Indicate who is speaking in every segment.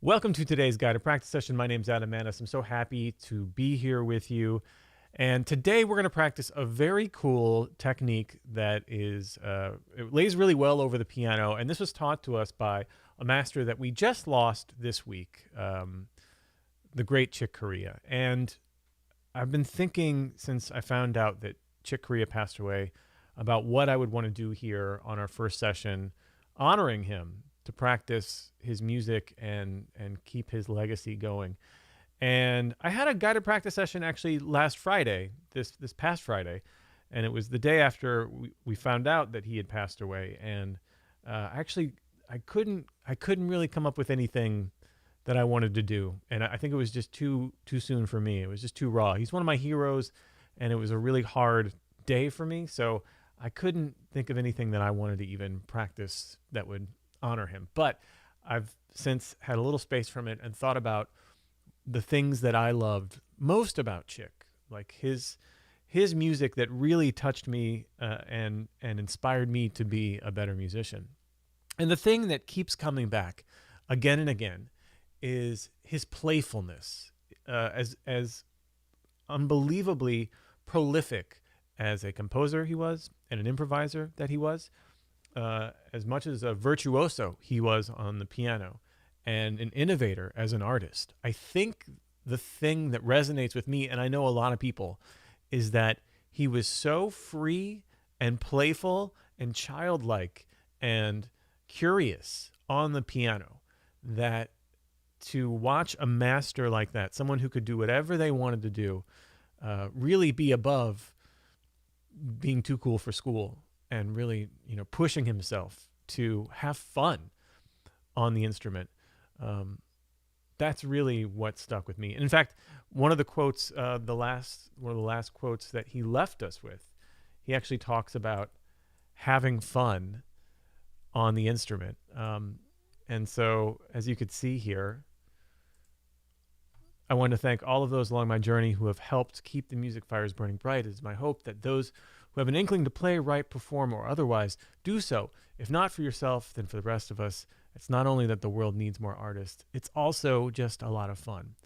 Speaker 1: Welcome to today's guided practice session. My name's Adam Manis. I'm so happy to be here with you. And today we're going to practice a very cool technique that it lays really well over the piano. And this was taught to us by a master that we just lost this week, the great Chick Corea. And I've been thinking since I found out that Chick Corea passed away about what I would want to do here on our first session, honoring him, to practice his music and keep his legacy going. And I had a guided practice session actually last Friday, this past Friday, and it was the day after we found out that he had passed away. And actually, I couldn't really come up with anything that I wanted to do, and I think it was just too soon for me. It was just too raw. He's one of my heroes, and it was a really hard day for me, so I couldn't think of anything that I wanted to even practice that would honor him. But I've since had a little space from it and thought about the things that I loved most about Chick, like his music that really touched me and inspired me to be a better musician. And the thing that keeps coming back again and again is his playfulness, as unbelievably prolific as a composer he was and an improviser that he was. As much as a virtuoso he was on the piano and an innovator as an artist, I think the thing that resonates with me, and I know a lot of people, is that he was so free and playful and childlike and curious on the piano that to watch a master like that, someone who could do whatever they wanted to do, really be above being too cool for school and really, pushing himself to have fun on the instrument. That's really what stuck with me. And in fact, one of the quotes, one of the last quotes that he left us with, he actually talks about having fun on the instrument. And so, as you could see here, I want to thank all of those along my journey who have helped keep the music fires burning bright. It is my hope that those who have an inkling to play, write, perform, or otherwise do so. If not for yourself, then for the rest of us. It's not only that the world needs more artists, it's also just a lot of fun.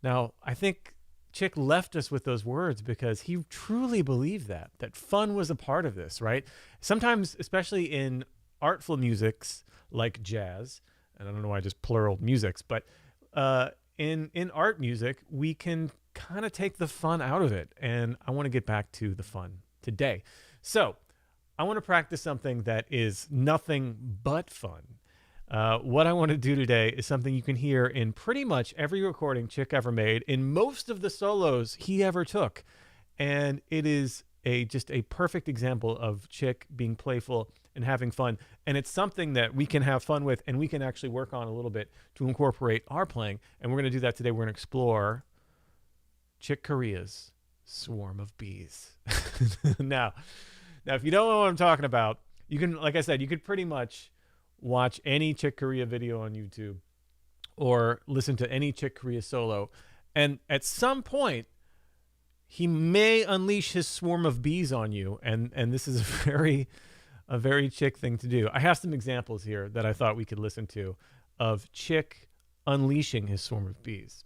Speaker 1: Now, I think Chick left us with those words because he truly believed that fun was a part of this, right? Sometimes, especially in artful musics like jazz, and I don't know why I just pluraled musics, but in art music, we can kind of take the fun out of it. And I want to get back to the fun today. So I want to practice something that is nothing but fun. What I want to do today is something you can hear in pretty much every recording Chick ever made, in most of the solos he ever took. And it is just a perfect example of Chick being playful and having fun. And it's something that we can have fun with and we can actually work on a little bit to incorporate our playing. And we're going to do that today. We're going to explore Chick Corea's Swarm of Bees. Now, if you don't know what I'm talking about, you can, like I said, you could pretty much watch any Chick Corea video on YouTube or listen to any Chick Corea solo. And at some point, he may unleash his swarm of bees on you. And this is a very Chick thing to do. I have some examples here that I thought we could listen to of Chick unleashing his swarm of bees.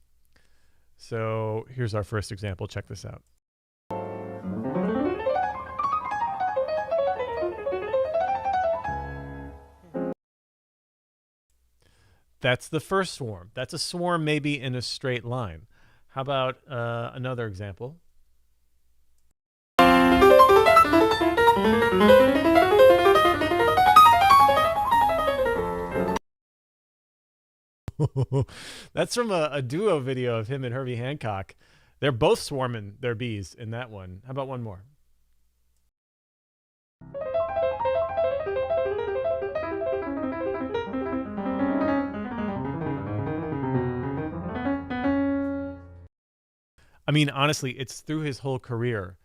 Speaker 1: So here's our first example. Check this out. That's the first swarm. That's a swarm maybe in a straight line. How about another example? That's from a duo video of him and Herbie Hancock. They're both swarming their bees in that one. How about one more? I mean, honestly, it's through his whole career.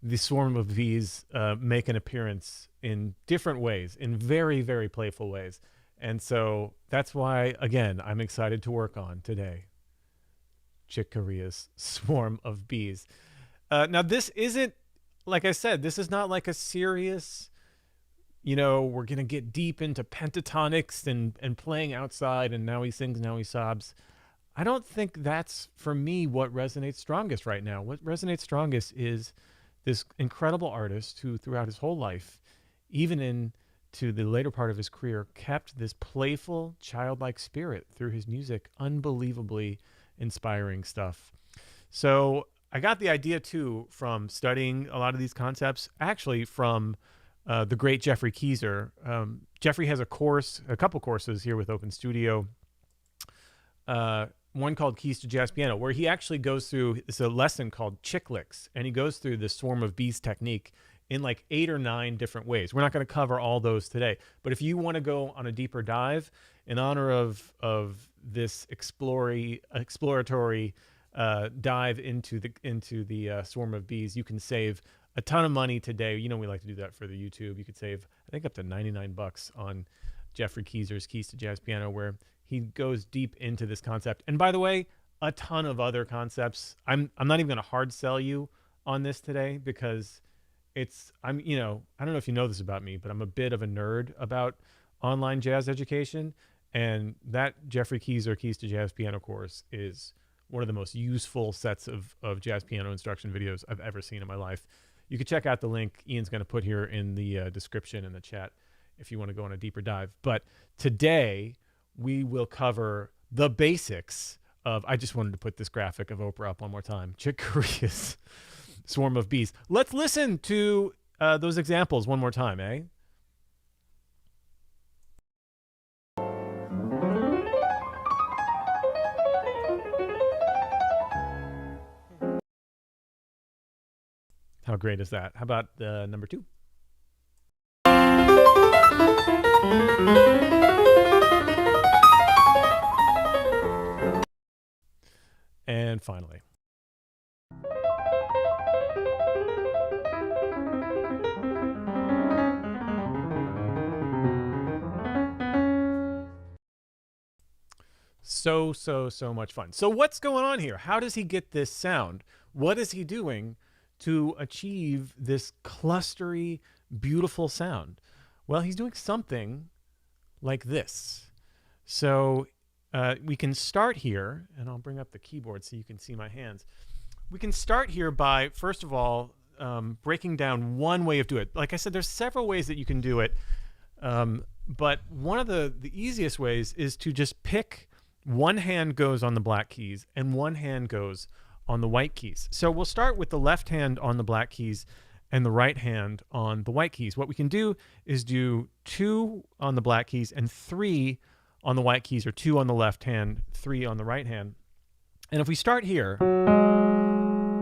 Speaker 1: The swarm of bees make an appearance in different ways, in very, very playful ways. And so that's why, again, I'm excited to work on today Chick Corea's Swarm of Bees. Now, this isn't, like I said, this is not like a serious, we're going to get deep into pentatonics and playing outside, and now he sings, now he sobs. I don't think that's, for me, what resonates strongest right now. What resonates strongest is this incredible artist who, throughout his whole life, even into the later part of his career, kept this playful, childlike spirit through his music. Unbelievably inspiring stuff. So I got the idea, too, from studying a lot of these concepts, actually from the great Jeffrey Keyser. Jeffrey has a couple courses here with Open Studio. One called Keys to Jazz Piano, where he actually goes through, it's a lesson called Chick Licks, and he goes through the swarm of bees technique in like 8 or 9 different ways. We're not going to cover all those today, but if you want to go on a deeper dive in honor of this exploratory dive into the swarm of bees, you can save a ton of money today. We like to do that for the YouTube. You could save, I think, up to $99 on Jeffrey Keyser's Keys to Jazz Piano, where he goes deep into this concept. And by the way, a ton of other concepts. I'm not even going to hard sell you on this today, because I don't know if you know this about me, but I'm a bit of a nerd about online jazz education. And that Jeffrey Keyser Keys to Jazz Piano course is one of the most useful sets of jazz piano instruction videos I've ever seen in my life. You can check out the link Ian's going to put here in the description in the chat if you want to go on a deeper dive. But today we will cover the basics of, I just wanted to put this graphic of Oprah up one more time, Chick Corea's Swarm of Bees. Let's listen to those examples one more time, eh? How great is that? How about number 2? And finally. So much fun. So what's going on here? How does he get this sound? What is he doing to achieve this clustery, beautiful sound? Well, he's doing something like this. So we can start here, and I'll bring up the keyboard so you can see my hands. We can start here by, first of all, breaking down one way of doing it. Like I said, there's several ways that you can do it, but one of the easiest ways is to just pick, one hand goes on the black keys and one hand goes on the white keys. So we'll start with the left hand on the black keys and the right hand on the white keys. What we can do is do 2 on the black keys and 3 on the white keys, or 2 on the left hand, 3 on the right hand. And if we start here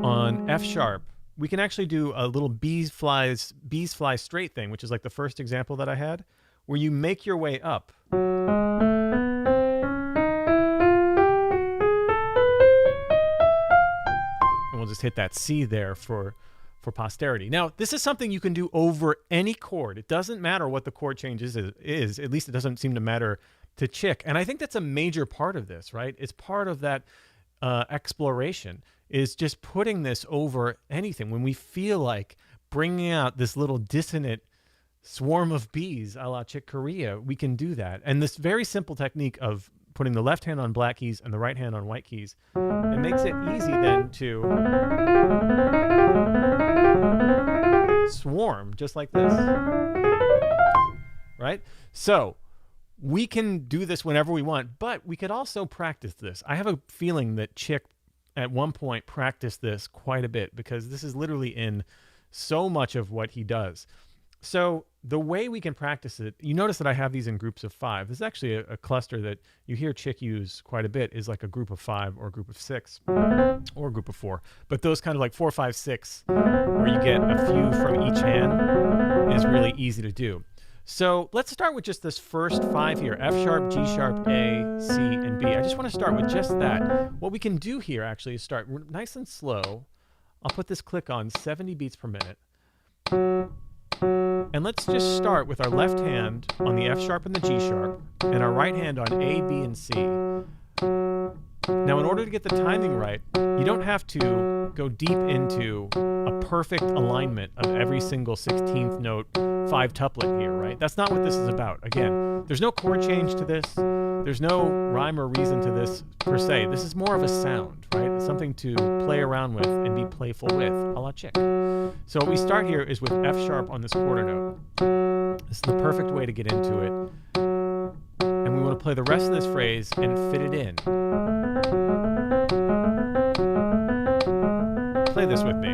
Speaker 1: on F sharp, we can actually do a little bees fly straight thing, which is like the first example that I had, where you make your way up. And we'll just hit that C there for posterity. Now, this is something you can do over any chord. It doesn't matter what the chord change is. At least it doesn't seem to matter to Chick. And I think that's a major part of this, right? It's part of that exploration, is just putting this over anything. When we feel like bringing out this little dissonant swarm of bees a la Chick Corea, we can do that. And this very simple technique of putting the left hand on black keys and the right hand on white keys, it makes it easy then to swarm just like this, right? So we can do this whenever we want, but we could also practice this. I have a feeling that Chick at one point practiced this quite a bit, because this is literally in so much of what he does. So the way we can practice it, you notice that I have these in groups of 5. This is actually a cluster that you hear Chick use quite a bit, is like a group of 5 or a group of 6 or a group of 4. But those kind of like 4, 5, 6, where you get a few from each hand, is really easy to do. So let's start with just this first 5 here: F sharp, G sharp, A, C, and B. I just want to start with just that. What we can do here actually is start nice and slow. I'll put this click on 70 beats per minute. And let's just start with our left hand on the F sharp and the G sharp, and our right hand on A, B, and C. Now, in order to get the timing right, you don't have to go deep into a perfect alignment of every single 16th note five tuplet here, right? That's not what this is about. Again, there's no chord change to this. There's no rhyme or reason to this per se. This is more of a sound, right? It's something to play around with and be playful with, a la chick. So what we start here is with F sharp on this quarter note. This is the perfect way to get into it. And we want to play the rest of this phrase and fit it in. Play this with me.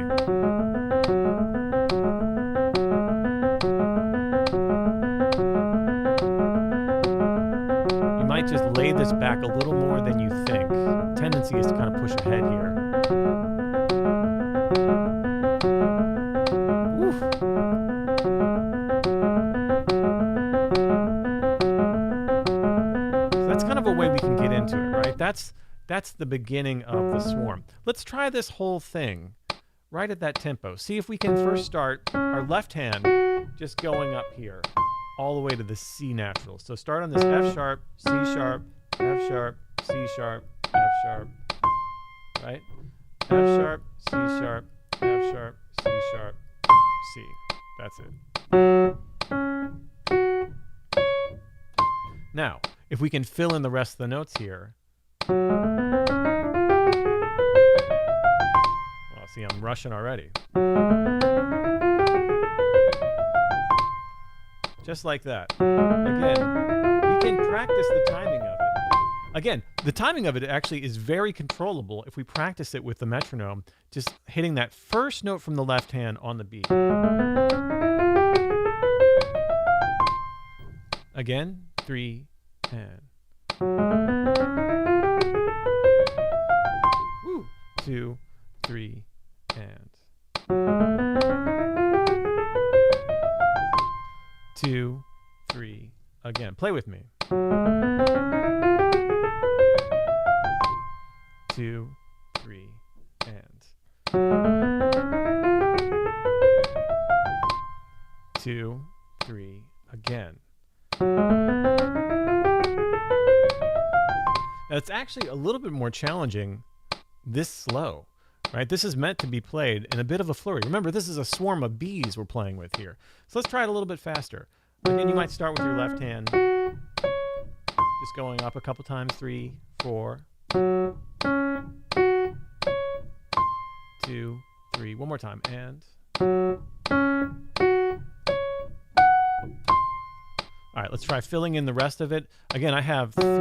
Speaker 1: You might just lay this back a little more than you think. Tendency is to kind of push ahead here. Oof. So that's kind of a way we can get into it, right? That's the beginning of the swarm. Let's try this whole thing right at that tempo. See if we can first start our left hand just going up here all the way to the C natural. So start on this F sharp, C sharp, F sharp, C sharp, F sharp, right? F sharp, C sharp, F sharp, C sharp, C. That's it. Now, if we can fill in the rest of the notes here. Well, see, I'm rushing already. Just like that. Again, we can practice the timing of it. Again, the timing of it actually is very controllable if we practice it with the metronome, just hitting that first note from the left hand on the beat. Again, 3 and 2, 3 and 2, 3 again. Play with me. 2, 3 and 2, 3 again. Now, it's actually a little bit more challenging this slow, right? This is meant to be played in a bit of a flurry. Remember, this is a swarm of bees we're playing with here. So let's try it a little bit faster. Again, you might start with your left hand, just going up a couple times, 3, 4, 2, 3, one more time, and all right, let's try filling in the rest of it. Again, I have 3, 2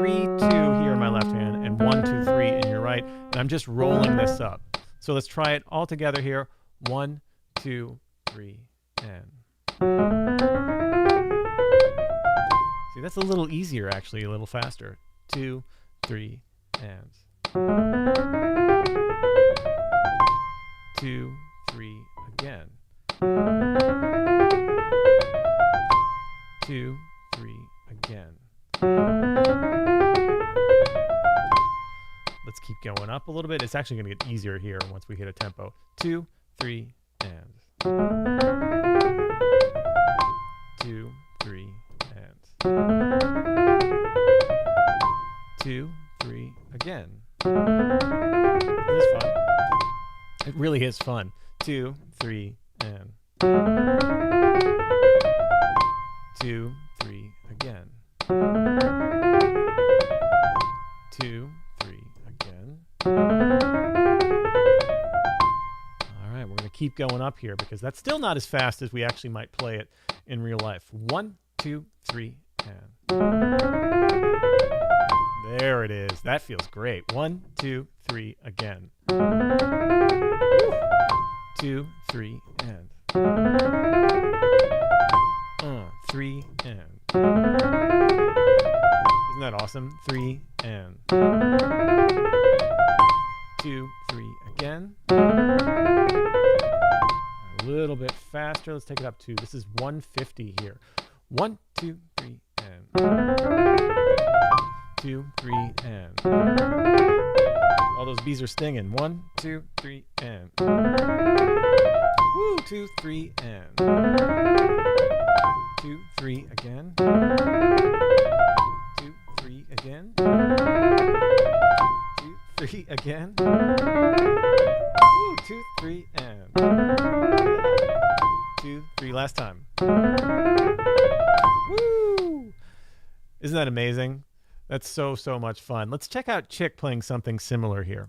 Speaker 1: here in my left hand and 1, 2, 3 in your right, and I'm just rolling this up. So let's try it all together here. 1, 2, 3, and. See, that's a little easier actually, a little faster. 2, 3, and. 2, 3 again. 2, 3 again. Let's keep going up a little bit. It's actually going to get easier here once we hit a tempo. 2, 3, and. 2, 3, and. 2, 3 again. This is fun. It really is fun. 2, 3, and. 2, 3 again. 2, 3 again. All right, we're going to keep going up here because that's still not as fast as we actually might play it in real life. 1, 2, 3, and. There it is. That feels great. 1, 2, 3 again. 2, 3, and. 3 and. Isn't that awesome? 3 and. 2, 3 again. A little bit faster. Let's take it up to. This is 150 here. 1, 2, 3 and. 2, 3 and. All those bees are stinging. 1, 2, 3 and. Woo! 2, 3 and. 2, 3 again. 2, 3 again. 2, 3 again. Woo! 2, 3 and. 2, 3 last time. Isn't that amazing? That's so, so much fun. Let's check out Chick playing something similar here.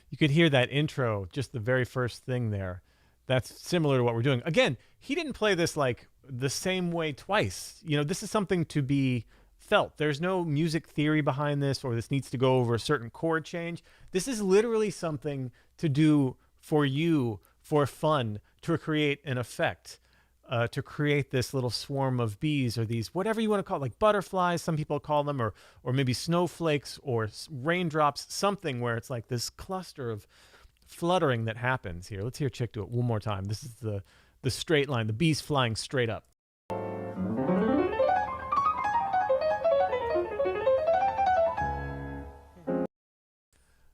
Speaker 1: You could hear that intro, just the very first thing there. That's similar to what we're doing. Again, he didn't play this like the same way twice. You know, this is something to be felt. There's no music theory behind this, or this needs to go over a certain chord change. This is literally something to do for you, for fun, to create an effect, to create this little swarm of bees, or these, whatever you want to call it, like butterflies, some people call them, or maybe snowflakes or raindrops, something where it's like this cluster of fluttering that happens here. Let's hear Chick do it one more time. This is the straight line, the bees flying straight up.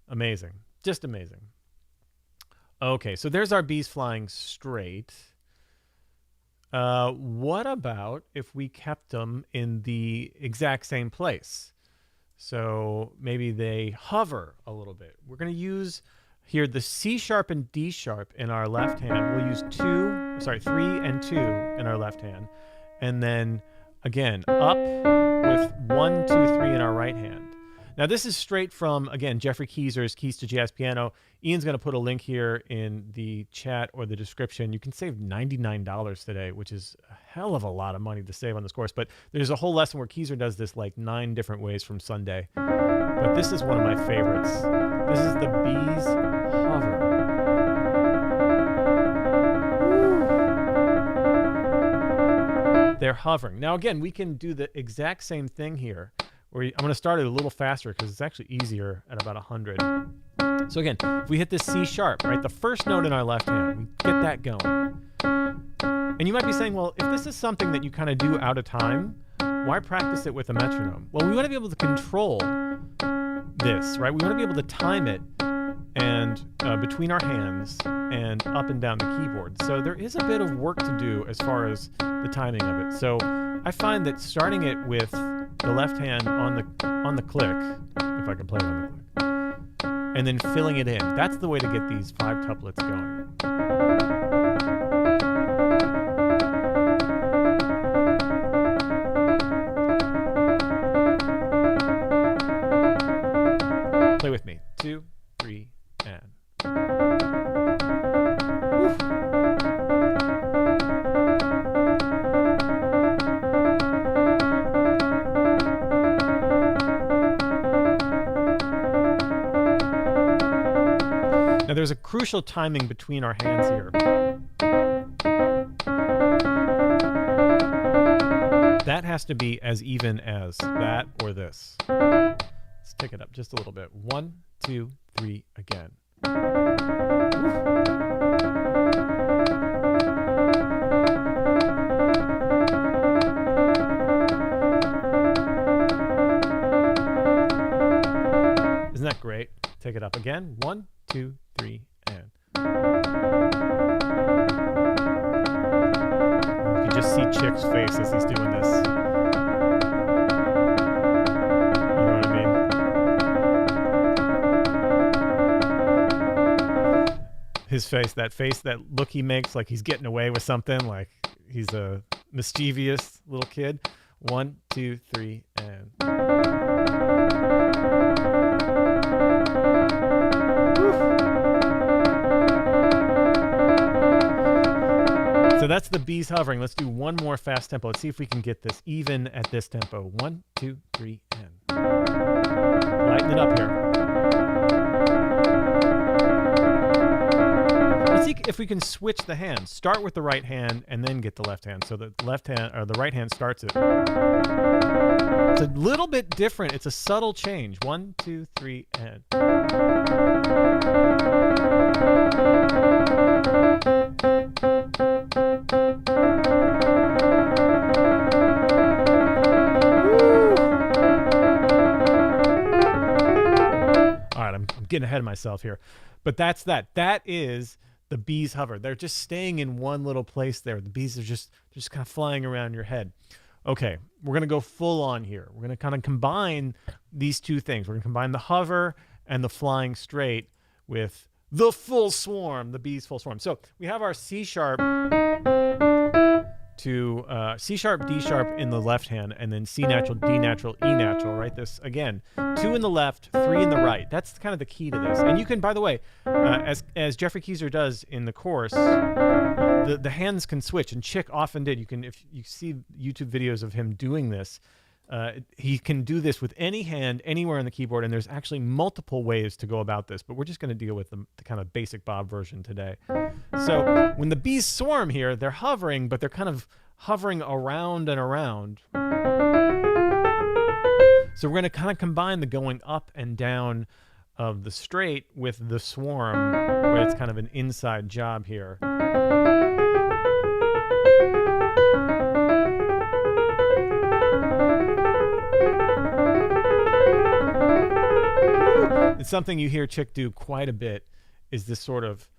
Speaker 1: Amazing. Just amazing. Okay, so there's our bees flying straight. What about if we kept them in the exact same place? So maybe they hover a little bit. We're going to use here the C sharp and D sharp in our left hand. We'll use 3 and 2 in our left hand. And then again, up with 1, 2, 3 in our right hand. Now this is straight from, again, Jeffrey Keezer's Keys to Jazz Piano. Ian's going to put a link here in the chat or the description. You can save $99 today, which is a hell of a lot of money to save on this course. But there's a whole lesson where Keezer does this like 9 different ways from Sunday. But this is one of my favorites. This is the bees hover. They're hovering. Now again, we can do the exact same thing here. I'm going to start it a little faster because it's actually easier at about 100. So again, if we hit this C sharp, right, the first note in our left hand, we get that going. And you might be saying, well, if this is something that you kind of do out of time, why practice it with a metronome? Well, we want to be able to control this, right? We want to be able to time it and between our hands and up and down the keyboard. So there is a bit of work to do as far as the timing of it. So I find that starting it with the left hand on the click, if I can play it on the click, and then filling it in. That's the way to get these 5 tuplets going. Play with me. 2, 3, and. Woof. Now there's a crucial timing between our hands here. That has to be as even as that or this. Let's take it up just a little bit. 1, 2, 3, again. Isn't that great? Take it up again. 1, 2, 3, and. You can just see Chick's face as he's doing this. You know what I mean? His face, that look he makes like he's getting away with something, like he's a mischievous little kid. 1, 2, 3, and. So that's the bees hovering. Let's do one more fast tempo. Let's see if we can get this even at this tempo. 1, 2, 3, and. Lighten it up here. Let's see if we can switch the hands. Start with the right hand and then get the left hand. So the left hand or the right hand starts it. It's a little bit different. It's a subtle change. 1, 2, 3, and. I'm getting ahead of myself here, but that's that. That is the bees hover. They're just staying in one little place there. The bees are just kind of flying around your head. Okay, we're going to go full on here. We're going to kind of combine these two things. We're going to combine the hover and the flying straight with the full swarm, the bees full swarm. So we have our C sharp to C sharp, D sharp in the left hand, and then C natural, D natural, E natural, right? This, again, 2 in the left, 3 in the right. That's kind of the key to this. And you can, by the way, as Jeffrey Keyser does in the course, the hands can switch, and Chick often did. You can, if you see YouTube videos of him doing this, he can do this with any hand anywhere on the keyboard, and there's actually multiple ways to go about this, but we're just going to deal with the kind of basic Bob version today. So when the bees swarm here, they're hovering, but they're kind of hovering around and around. So we're going to kind of combine the going up and down of the straight with the swarm, where it's kind of an inside job here. It's something you hear Chick do quite a bit, is this sort of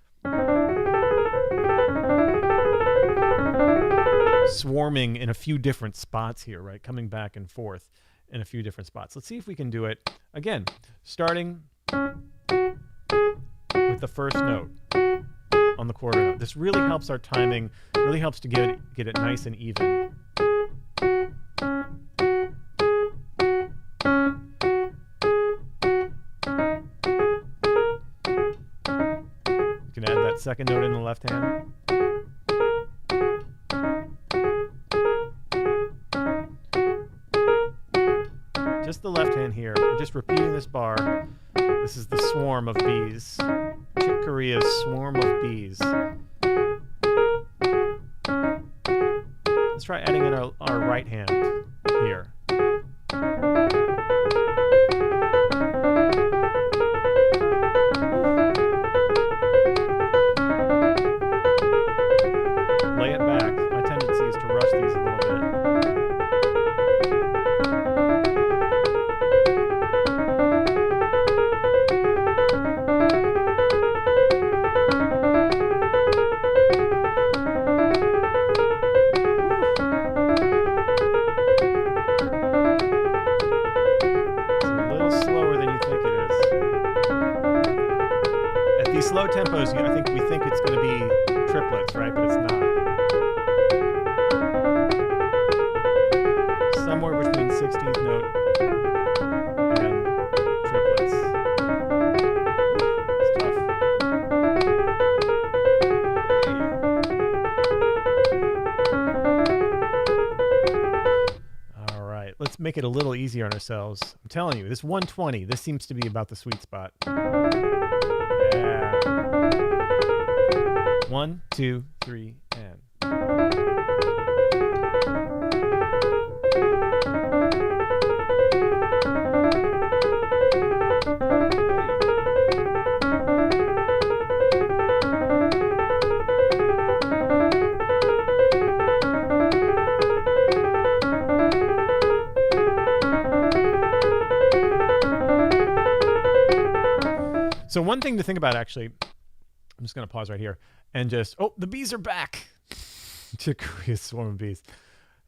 Speaker 1: swarming in a few different spots here, right? Coming back and forth in a few different spots. Let's see if we can do it. Again, starting with the first note on the quarter note. This really helps our timing, really helps to get it nice and even. You can add that second note in the left hand. Just the left hand here. We're just repeating this bar. This is the swarm of bees. Chick Corea's swarm of bees. Let's try adding in our right hand here. Lay it back. My tendency is to rush these a little bit. Slow tempos, I think we think it's going to be triplets, right? But it's not. Somewhere between 16th note and triplets. It's tough. Hey. All right, let's make it a little easier on ourselves. I'm telling you, this 120, this seems to be about the sweet spot. Yeah. 1, 2, 3, and. So one thing to think about, actually, I'm just going to pause right here and just, oh, the bees are back. Chick Corea's swarm of bees.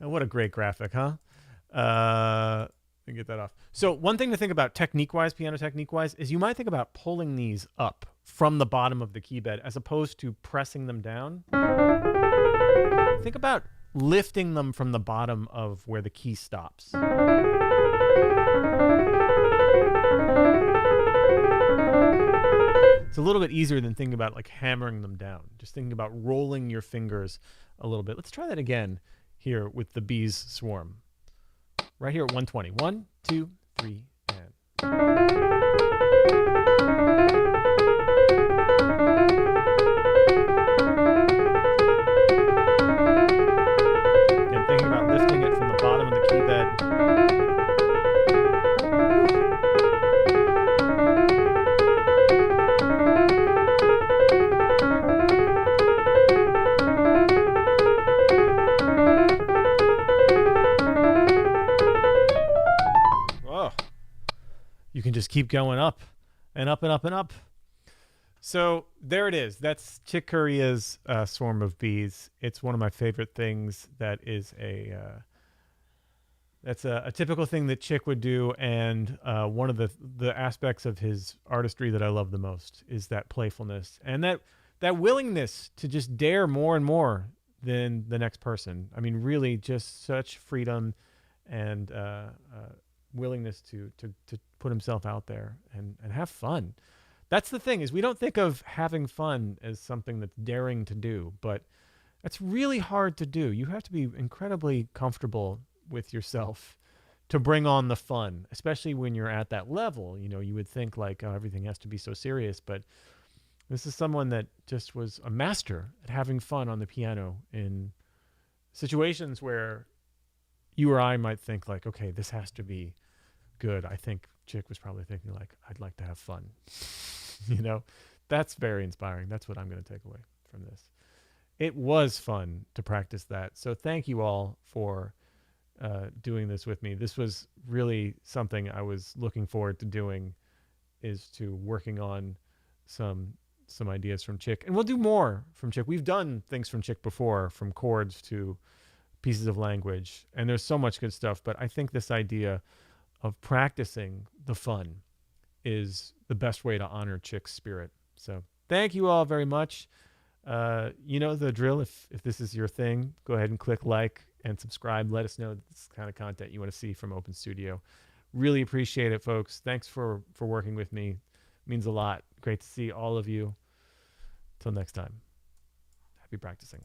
Speaker 1: And what a great graphic, huh? Let me get that off. So one thing to think about technique-wise, piano technique-wise, is you might think about pulling these up from the bottom of the key bed as opposed to pressing them down. Think about lifting them from the bottom of where the key stops. It's a little bit easier than thinking about like hammering them down. Just thinking about rolling your fingers a little bit. Let's try that again here with the bees swarm. Right here at 120. 1, 2, 3, and. Again, thinking about lifting it from the bottom of the key bed. You can just keep going up and up and up and up. So there it is. That's Chick Corea's Swarm of Bees. It's one of my favorite things that is a That's a typical thing that Chick would do, and one of the aspects of his artistry that I love the most is that playfulness and that willingness to just dare more and more than the next person. I mean, really, just such freedom and willingness to put himself out there and have fun. That's the thing, is we don't think of having fun as something that's daring to do, but that's really hard to do. You have to be incredibly comfortable with yourself to bring on the fun, especially when you're at that level. You know, you would think like, oh, everything has to be so serious, but this is someone that just was a master at having fun on the piano in situations where you or I might think like, okay, this has to be good. I think Chick was probably thinking like, I'd like to have fun. You know, that's very inspiring. That's what I'm going to take away from this. It was fun to practice that. So thank you all for doing this with me. This was really something I was looking forward to doing, is to working on some ideas from Chick. And we'll do more from Chick. We've done things from Chick before, from chords to pieces of language, and there's so much good stuff. But I think this idea of practicing the fun is the best way to honor Chick's spirit. So thank you all very much. You know the drill. If this is your thing, go ahead and click like and subscribe. Let us know this kind of content you want to see from Open Studio. Really appreciate it, folks. Thanks for working with me. It means a lot. Great to see all of you. Till next time. Happy practicing.